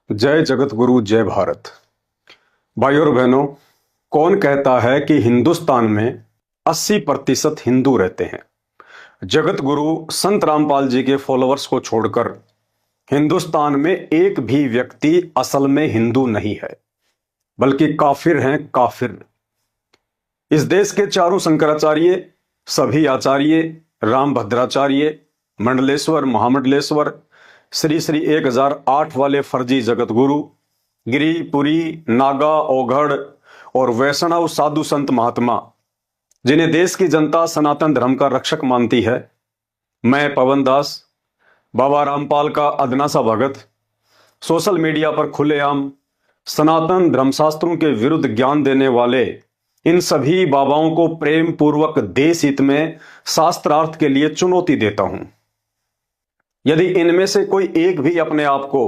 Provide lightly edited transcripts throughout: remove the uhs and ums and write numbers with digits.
जय जगत गुरु जय भारत। भाई और बहनों, कौन कहता है कि हिंदुस्तान में 80% हिंदू रहते हैं? जगत गुरु संत रामपाल जी के फॉलोअर्स को छोड़कर हिंदुस्तान में एक भी व्यक्ति असल में हिंदू नहीं है, बल्कि काफिर हैं, काफिर। इस देश के चारों शंकराचार्य, सभी आचार्य, राम भद्राचार्य, मंडलेश्वर, महामंडलेश्वर, श्री श्री 1008 वाले फर्जी जगत गुरु, गिरी, पुरी, नागा, ओघड़ और वैष्णव साधु संत महात्मा, जिन्हें देश की जनता सनातन धर्म का रक्षक मानती है, मैं पवन दास, बाबा रामपाल का अदना सा भगत, सोशल मीडिया पर खुलेआम सनातन धर्मशास्त्रों के विरुद्ध ज्ञान देने वाले इन सभी बाबाओं को प्रेम पूर्वक देश हित में शास्त्रार्थ के लिए चुनौती देता हूं। यदि इनमें से कोई एक भी अपने आप को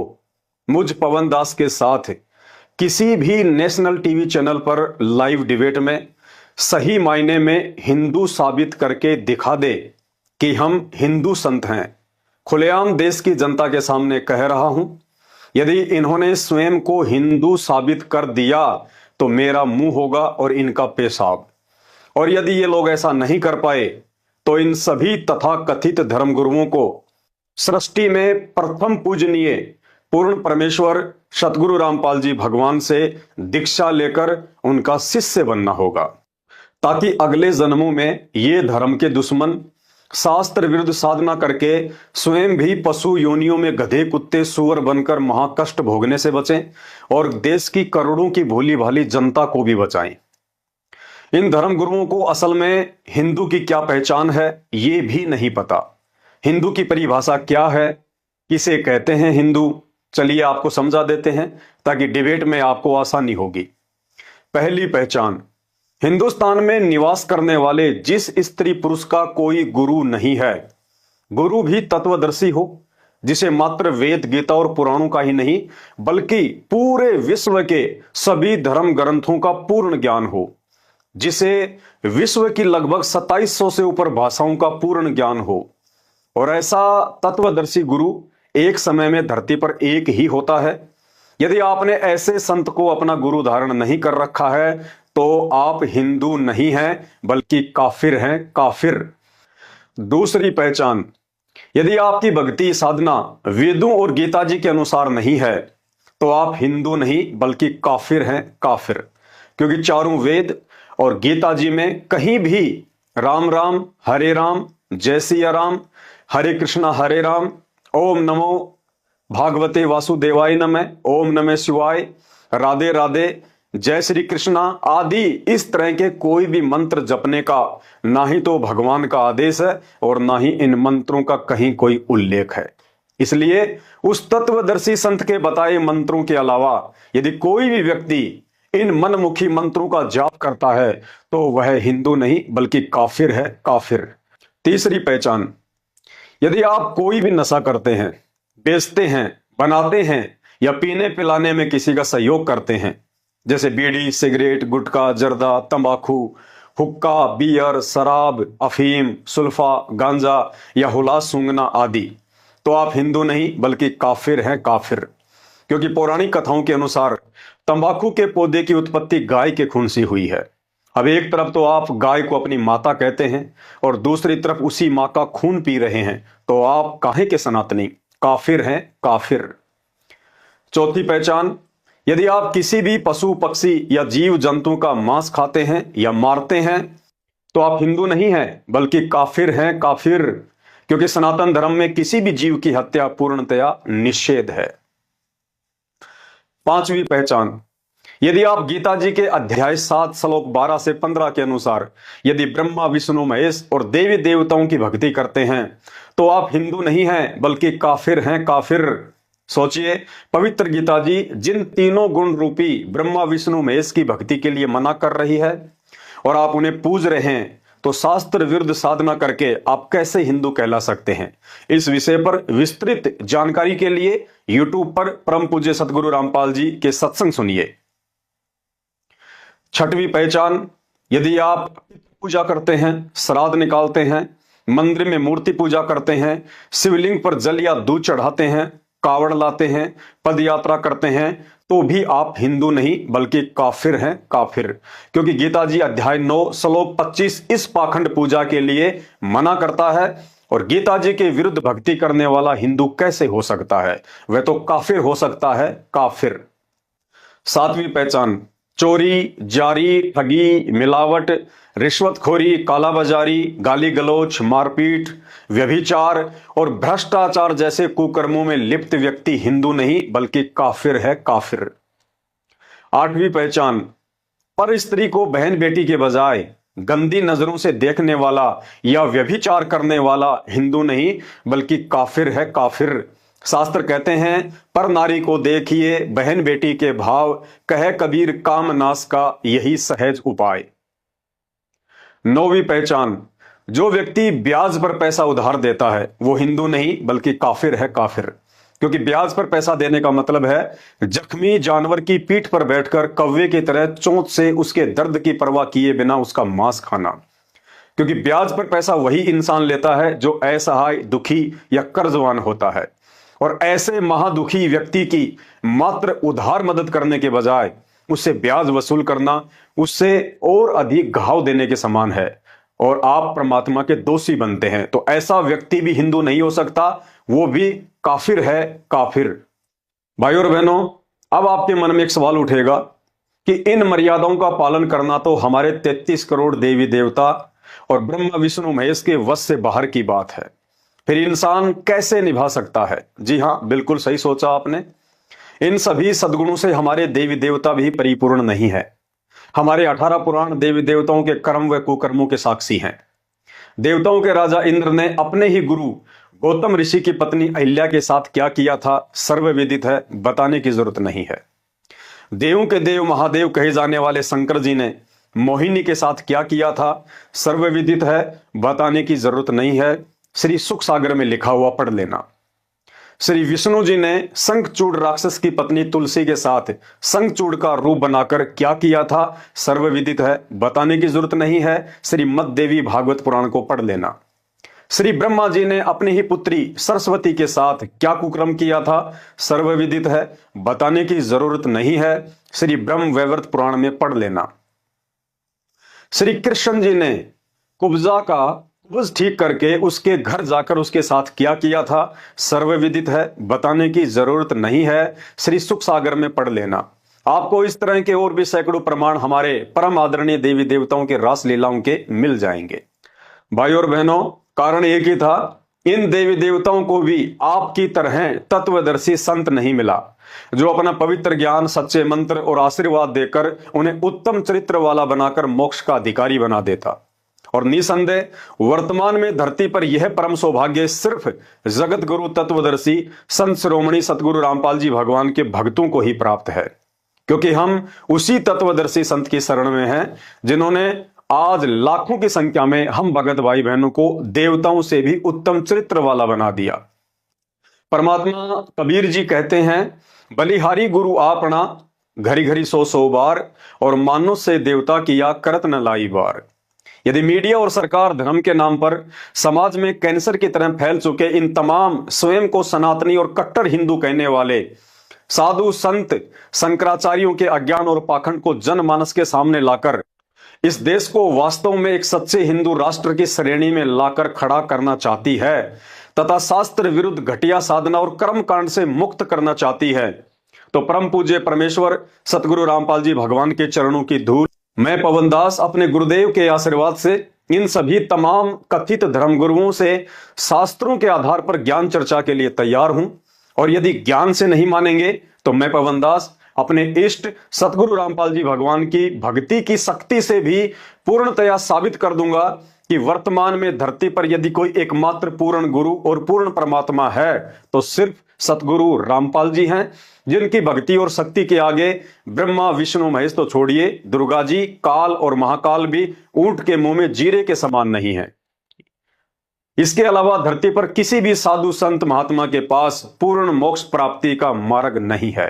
मुझ पवन दास के साथ किसी भी नेशनल टीवी चैनल पर लाइव डिबेट में सही मायने में हिंदू साबित करके दिखा दे कि हम हिंदू संत हैं, खुलेआम देश की जनता के सामने कह रहा हूं, यदि इन्होंने स्वयं को हिंदू साबित कर दिया तो मेरा मुंह होगा और इनका पेशाब। और यदि ये लोग ऐसा नहीं कर पाए तो इन सभी तथाकथित धर्मगुरुओं को सृष्टि में प्रथम पूजनीय पूर्ण परमेश्वर सतगुरु रामपाल जी भगवान से दीक्षा लेकर उनका शिष्य बनना होगा, ताकि अगले जन्मों में ये धर्म के दुश्मन शास्त्र विरुद्ध साधना करके स्वयं भी पशु योनियों में गधे, कुत्ते, सुअर बनकर महाकष्ट भोगने से बचें और देश की करोड़ों की भोली भाली जनता को भी बचाएं। इन धर्म गुरुओं को असल में हिंदू की क्या पहचान है ये भी नहीं पता। हिंदू की परिभाषा क्या है, किसे कहते हैं हिंदू, चलिए आपको समझा देते हैं ताकि डिबेट में आपको आसानी होगी। पहली पहचान, हिंदुस्तान में निवास करने वाले जिस स्त्री पुरुष का कोई गुरु नहीं है, गुरु भी तत्वदर्शी हो, जिसे मात्र वेद, गीता और पुराणों का ही नहीं बल्कि पूरे विश्व के सभी धर्म ग्रंथों का पूर्ण ज्ञान हो, जिसे विश्व की लगभग 2700 से ऊपर भाषाओं का पूर्ण ज्ञान हो। और ऐसा तत्वदर्शी गुरु एक समय में धरती पर एक ही होता है। यदि आपने ऐसे संत को अपना गुरु धारण नहीं कर रखा है तो आप हिंदू नहीं हैं बल्कि काफिर हैं, काफिर। दूसरी पहचान, यदि आपकी भक्ति साधना वेदों और गीता जी के अनुसार नहीं है तो आप हिंदू नहीं बल्कि काफिर हैं, काफिर। क्योंकि चारों वेद और गीता जी में कहीं भी राम राम, हरे राम, जय सिया राम, हरे कृष्णा हरे राम, ओम नमो भागवते वासुदेवाय नमः, ओम नमः शिवाय, राधे राधे, जय श्री कृष्णा आदि इस तरह के कोई भी मंत्र जपने का ना ही तो भगवान का आदेश है और ना ही इन मंत्रों का कहीं कोई उल्लेख है। इसलिए उस तत्वदर्शी संत के बताए मंत्रों के अलावा यदि कोई भी व्यक्ति इन मनमुखी मंत्रों का जाप करता है तो वह हिंदू नहीं बल्कि काफिर है, काफिर। तीसरी पहचान, यदि आप कोई भी नशा करते हैं, बेचते हैं, बनाते हैं या पीने पिलाने में किसी का सहयोग करते हैं, जैसे बीड़ी, सिगरेट, गुटखा, जर्दा, तंबाकू, हुक्का, बियर, शराब, अफीम, सुल्फा, गांजा या हुलास सूंघना आदि, तो आप हिंदू नहीं बल्कि काफिर हैं, काफिर। क्योंकि पौराणिक कथाओं के अनुसार तंबाकू के पौधे की उत्पत्ति गाय के खून से हुई है। अब एक तरफ तो आप गाय को अपनी माता कहते हैं और दूसरी तरफ उसी मां का खून पी रहे हैं, तो आप काहे के सनातनी, काफिर हैं, काफिर। चौथी पहचान, यदि आप किसी भी पशु, पक्षी या जीव जंतु का मांस खाते हैं या मारते हैं तो आप हिंदू नहीं हैं बल्कि काफिर हैं, काफिर। क्योंकि सनातन धर्म में किसी भी जीव की हत्या पूर्णतया निषेध है। पांचवी पहचान, यदि आप गीता जी के अध्याय 7 श्लोक 12 से 15 के अनुसार यदि ब्रह्मा, विष्णु, महेश और देवी देवताओं की भक्ति करते हैं तो आप हिंदू नहीं हैं बल्कि काफिर हैं, काफिर। सोचिए, पवित्र गीता जी जिन तीनों गुण रूपी ब्रह्मा, विष्णु, महेश की भक्ति के लिए मना कर रही है और आप उन्हें पूज रहे हैं, तो शास्त्र विरुद्ध साधना करके आप कैसे हिंदू कहला सकते हैं? इस विषय पर विस्तृत जानकारी के लिए यूट्यूब पर परम पूज्य सतगुरु रामपाल जी के सत्संग सुनिए। छठवीं पहचान, यदि आप पूजा करते हैं, श्राद्ध निकालते हैं, मंदिर में मूर्ति पूजा करते हैं, शिवलिंग पर जल या दूध चढ़ाते हैं, कावड़ लाते हैं, पद यात्रा करते हैं, तो भी आप हिंदू नहीं बल्कि काफिर हैं, काफिर। क्योंकि गीता जी अध्याय 9 श्लोक 25 इस पाखंड पूजा के लिए मना करता है। और गीता जी के विरुद्ध भक्ति करने वाला हिंदू कैसे हो सकता है? वह तो काफिर हो सकता है, काफिर। सातवीं पहचान, चोरी, जारी, ठगी, मिलावट, रिश्वतखोरी, कालाबाजारी, गाली गलौच, मारपीट, व्यभिचार और भ्रष्टाचार जैसे कुकर्मों में लिप्त व्यक्ति हिंदू नहीं बल्कि काफिर है, काफिर। आठवीं पहचान, पर स्त्री को बहन बेटी के बजाय गंदी नजरों से देखने वाला या व्यभिचार करने वाला हिंदू नहीं बल्कि काफिर है, काफिर। शास्त्र कहते हैं, पर नारी को देखिए बहन बेटी के भाव, कहे कबीर काम नाश का यही सहज उपाय। नौवीं पहचान, जो व्यक्ति ब्याज पर पैसा उधार देता है वो हिंदू नहीं बल्कि काफिर है, काफिर। क्योंकि ब्याज पर पैसा देने का मतलब है जख्मी जानवर की पीठ पर बैठकर कौवे की तरह चोंच से उसके दर्द की परवाह किए बिना उसका मांस खाना। क्योंकि ब्याज पर पैसा वही इंसान लेता है जो असहाय, दुखी या कर्जवान होता है। और ऐसे महादुखी व्यक्ति की मात्र उधार मदद करने के बजाय उससे ब्याज वसूल करना उससे और अधिक घाव देने के समान है और आप परमात्मा के दोषी बनते हैं। तो ऐसा व्यक्ति भी हिंदू नहीं हो सकता, वो भी काफिर है, काफिर। भाइयों और बहनों, अब आपके मन में एक सवाल उठेगा कि इन मर्यादाओं का पालन करना तो हमारे 33 करोड़ देवी देवता और ब्रह्मा विष्णु महेश के वश से बाहर की बात है, फिर इंसान कैसे निभा सकता है? जी हां, बिल्कुल सही सोचा आपने। इन सभी सद्गुणों से हमारे देवी देवता भी परिपूर्ण नहीं है। हमारे 18 पुराण देवी देवताओं के कर्म व कुकर्मों के साक्षी हैं। देवताओं के राजा इंद्र ने अपने ही गुरु गौतम ऋषि की पत्नी अहिल्या के साथ क्या किया था सर्वविदित है, बताने की जरूरत नहीं है। देवों के देव महादेव कहे जाने वाले शंकर जी ने मोहिनी के साथ क्या किया था सर्वविदित है, बताने की जरूरत नहीं है। श्री सुख सागर में लिखा हुआ पढ़ लेना। श्री विष्णु जी ने शंखचूड़ राक्षस की पत्नी तुलसी के साथ शंखचूड़ का रूप बनाकर क्या किया था सर्वविदित है, बताने की जरूरत नहीं है। श्रीमद् देवी भागवत पुराण को पढ़ लेना। श्री ब्रह्मा जी ने अपनी ही पुत्री सरस्वती के साथ क्या कुकर्म किया था सर्वविदित है, बताने की जरूरत नहीं है। श्री ब्रह्म वैवर्त पुराण में पढ़ लेना। श्री कृष्ण जी ने कुब्जा का कुब्ज ठीक करके उसके घर जाकर उसके साथ क्या किया था सर्वविदित है, बताने की जरूरत नहीं है। श्री सुख सागर में पढ़ लेना। आपको इस तरह के और भी सैकड़ों प्रमाण हमारे परम आदरणीय देवी देवताओं के रास लीलाओं के मिल जाएंगे। भाई और बहनों, कारण एक ही था, इन देवी देवताओं को भी आपकी तरह तत्वदर्शी संत नहीं मिला जो अपना पवित्र ज्ञान, सच्चे मंत्र और आशीर्वाद देकर उन्हें उत्तम चरित्र वाला बनाकर मोक्ष का अधिकारी बना देता। और निसंदेह वर्तमान में धरती पर यह परम सौभाग्य सिर्फ जगत गुरु तत्वदर्शी संत शिरोमणि सतगुरु रामपाल जी भगवान के भक्तों को ही प्राप्त है, क्योंकि हम उसी तत्वदर्शी संत की शरण में हैं जिन्होंने आज लाखों की संख्या में हम भगत भाई बहनों को देवताओं से भी उत्तम चरित्र वाला बना दिया। परमात्मा कबीर जी कहते हैं, बलिहारी गुरु आपना घरी घरी 100 बार और मानो से देवता किया करत न लाई बार। यदि मीडिया और सरकार धर्म के नाम पर समाज में कैंसर की तरह फैल चुके इन तमाम स्वयं को सनातनी और कट्टर हिंदू कहने वाले साधु संत शंकराचार्यों के अज्ञान और पाखंड को जनमानस के सामने लाकर इस देश को वास्तव में एक सच्चे हिंदू राष्ट्र की श्रेणी में लाकर खड़ा करना चाहती है तथा शास्त्र विरुद्ध घटिया साधना और कर्म कांड से मुक्त करना चाहती है, तो परम पूज्य परमेश्वर सतगुरु रामपाल जी भगवान के चरणों की धूल मैं पवन दास अपने गुरुदेव के आशीर्वाद से इन सभी तमाम कथित धर्मगुरुओं से शास्त्रों के आधार पर ज्ञान चर्चा के लिए तैयार हूं। और यदि ज्ञान से नहीं मानेंगे तो मैं पवन दास अपने इष्ट सतगुरु रामपाल जी भगवान की भक्ति की शक्ति से भी पूर्णतया साबित कर दूंगा कि वर्तमान में धरती पर यदि कोई एकमात्र पूर्ण गुरु और पूर्ण परमात्मा है तो सिर्फ सतगुरु रामपाल जी हैं, जिनकी भक्ति और शक्ति के आगे ब्रह्मा विष्णु महेश तो छोड़िए, दुर्गा जी, काल और महाकाल भी ऊंट के मुंह में जीरे के समान नहीं है। इसके अलावा धरती पर किसी भी साधु संत महात्मा के पास पूर्ण मोक्ष प्राप्ति का मार्ग नहीं है।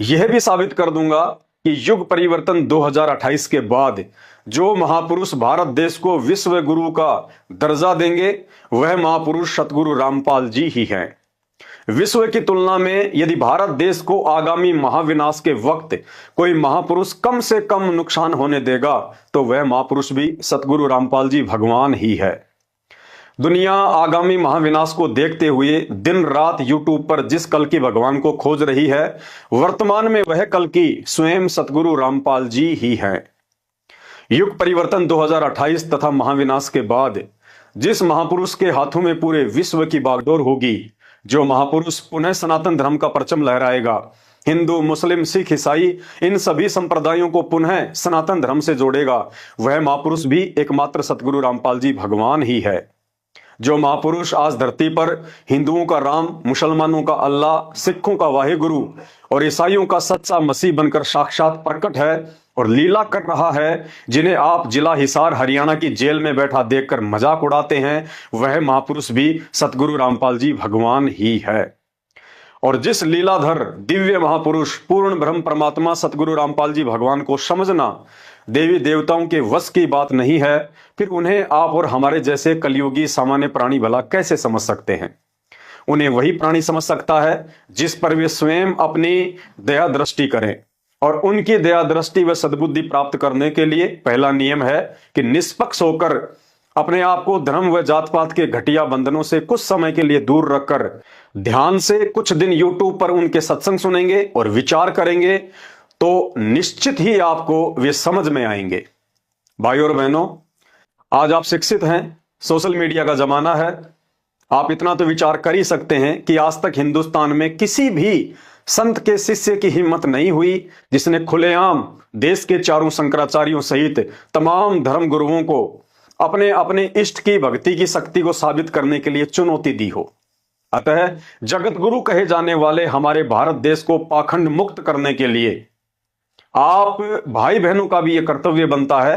यह भी साबित कर दूंगा कि युग परिवर्तन 2028 के बाद जो महापुरुष भारत देश को विश्व गुरु का दर्जा देंगे वह महापुरुष सतगुरु रामपाल जी ही हैं। विश्व की तुलना में यदि भारत देश को आगामी महाविनाश के वक्त कोई महापुरुष कम से कम नुकसान होने देगा तो वह महापुरुष भी सतगुरु रामपाल जी भगवान ही है। दुनिया आगामी महाविनाश को देखते हुए दिन रात यूट्यूब पर जिस कल की भगवान को खोज रही है, वर्तमान में वह कल की स्वयं सतगुरु रामपाल जी ही हैं। युग परिवर्तन 2028 तथा महाविनाश के बाद जिस महापुरुष के हाथों में पूरे विश्व की बागडोर होगी, जो महापुरुष पुनः सनातन धर्म का परचम लहराएगा, हिंदू मुस्लिम सिख ईसाई इन सभी संप्रदायों को पुनः सनातन धर्म से जोड़ेगा, वह महापुरुष भी एकमात्र सतगुरु रामपाल जी भगवान ही है। जो महापुरुष आज धरती पर हिंदुओं का राम, मुसलमानों का अल्लाह, सिखों का वाहेगुरु और ईसाइयों का सच्चा मसीह बनकर साक्षात प्रकट है और लीला कर रहा है, जिन्हें आप जिला हिसार हरियाणा की जेल में बैठा देखकर मजाक उड़ाते हैं, वह महापुरुष भी सतगुरु रामपाल जी भगवान ही है। और जिस लीलाधर दिव्य महापुरुष पूर्ण ब्रह्म परमात्मा सतगुरु रामपाल जी भगवान को समझना देवी देवताओं के वश की बात नहीं है, फिर उन्हें आप और हमारे जैसे कलयुगी सामान्य प्राणी भला कैसे समझ सकते हैं। उन्हें वही प्राणी समझ सकता है जिस पर वे स्वयं अपनी दया दृष्टि करें, और उनकी दया दृष्टि व सद्बुद्धि प्राप्त करने के लिए पहला नियम है कि निष्पक्ष होकर अपने आप को धर्म व जात पात के घटिया बंधनों से कुछ समय के लिए दूर रखकर ध्यान से कुछ दिन यूट्यूब पर उनके सत्संग सुनेंगे और विचार करेंगे तो निश्चित ही आपको वे समझ में आएंगे। भाइयों और बहनों, आज आप शिक्षित हैं, सोशल मीडिया का जमाना है, आप इतना तो विचार कर ही सकते हैं कि आज तक हिंदुस्तान में किसी भी संत के शिष्य की हिम्मत नहीं हुई जिसने खुलेआम देश के चारों शंकराचार्यों सहित तमाम धर्म गुरुओं को अपने अपने इष्ट की भक्ति की शक्ति को साबित करने के लिए चुनौती दी हो। अतः जगत गुरु कहे जाने वाले हमारे भारत देश को पाखंड मुक्त करने के लिए आप भाई बहनों का भी यह कर्तव्य बनता है,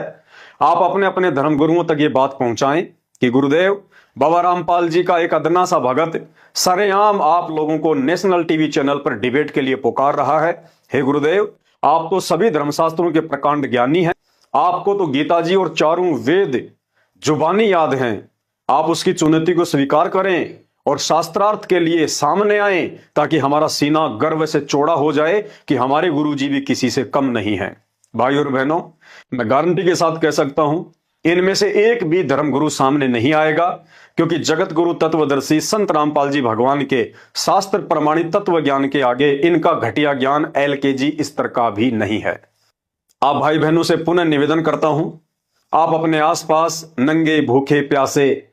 आप अपने अपने धर्म गुरुओं तक ये बात पहुंचाएं कि गुरुदेव बाबा रामपाल जी का एक अदना सा भगत सरेआम आप लोगों को नेशनल टीवी चैनल पर डिबेट के लिए पुकार रहा है। हे गुरुदेव, आप तो सभी धर्मशास्त्रों के प्रकांड ज्ञानी हैं, आपको तो गीता जी और चारों वेद जुबानी याद हैं, आप उसकी चुनौती को स्वीकार करें और शास्त्रार्थ के लिए सामने आए ताकि हमारा सीना गर्व से चौड़ा हो जाए कि हमारे गुरु जी भी किसी से कम नहीं है। भाइयों और बहनों, मैं गारंटी के साथ कह सकता हूं इनमें से एक भी धर्म गुरु सामने नहीं आएगा, क्योंकि जगत गुरु तत्वदर्शी संत रामपाल जी भगवान के शास्त्र प्रमाणित तत्व ज्ञान के आगे इनका घटिया ज्ञान LKG स्तर का भी नहीं है। आप भाई बहनों से पुनः निवेदन करता हूं, आप अपने आसपास नंगे भूखे प्यासे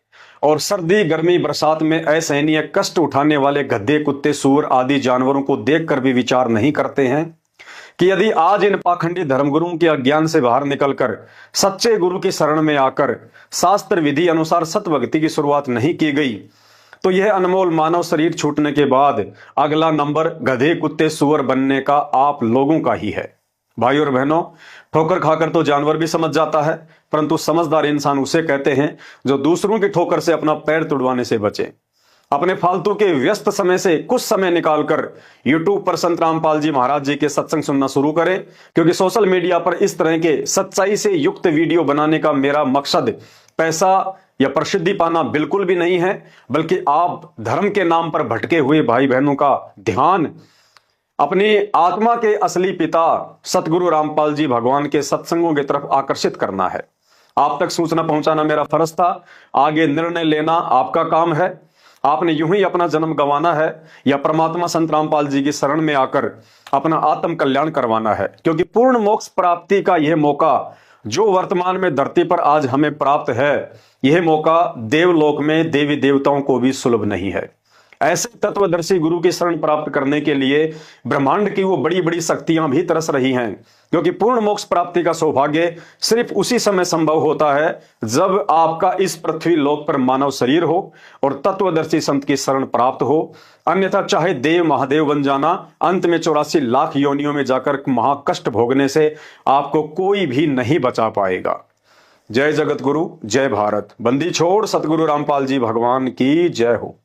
और सर्दी गर्मी बरसात में असहनीय कष्ट उठाने वाले गधे कुत्ते सूअर आदि जानवरों को देखकर भी विचार नहीं करते हैं कि यदि आज इन पाखंडी धर्मगुरुओं के अज्ञान से बाहर निकलकर सच्चे गुरु की शरण में आकर शास्त्र विधि अनुसार सतभक्ति की शुरुआत नहीं की गई तो यह अनमोल मानव शरीर छूटने के बाद अगला नंबर गधे कुत्ते सूअर बनने का आप लोगों का ही है। भाइयों और बहनों, ठोकर खाकर तो जानवर भी समझ जाता है, परंतु समझदार इंसान उसे कहते हैं जो दूसरों की ठोकर से अपना पैर तुड़वाने से बचे। अपने फालतू के व्यस्त समय से कुछ समय निकालकर YouTube पर संत रामपाल जी महाराज जी के सत्संग सुनना शुरू करें, क्योंकि सोशल मीडिया पर इस तरह के सच्चाई से युक्त वीडियो बनाने का मेरा मकसद पैसा या प्रसिद्धि पाना बिल्कुल भी नहीं है, बल्कि आप धर्म के नाम पर भटके हुए भाई बहनों का ध्यान अपनी आत्मा के असली पिता सतगुरु रामपाल जी भगवान के सत्संगों की तरफ आकर्षित करना है। आप तक सूचना पहुंचाना मेरा फर्ज था, आगे निर्णय लेना आपका काम है। आपने यूं ही अपना जन्म गंवाना है या परमात्मा संत रामपाल जी की शरण में आकर अपना आत्म कल्याण करवाना है, क्योंकि पूर्ण मोक्ष प्राप्ति का यह मौका जो वर्तमान में धरती पर आज हमें प्राप्त है, यह मौका देवलोक में देवी देवताओं को भी सुलभ नहीं है। ऐसे तत्वदर्शी गुरु की शरण प्राप्त करने के लिए ब्रह्मांड की वो बड़ी बड़ी शक्तियां भी तरस रही हैं, क्योंकि पूर्ण मोक्ष प्राप्ति का सौभाग्य सिर्फ उसी समय संभव होता है जब आपका इस पृथ्वी लोक पर मानव शरीर हो और तत्वदर्शी संत की शरण प्राप्त हो। अन्यथा चाहे देव महादेव बन जाना, अंत में 84 लाख योनियों में जाकर महाकष्ट भोगने से आपको कोई भी नहीं बचा पाएगा। जय जगत गुरु, जय भारत। बंदी छोड़ सतगुरु रामपाल जी भगवान की जय हो।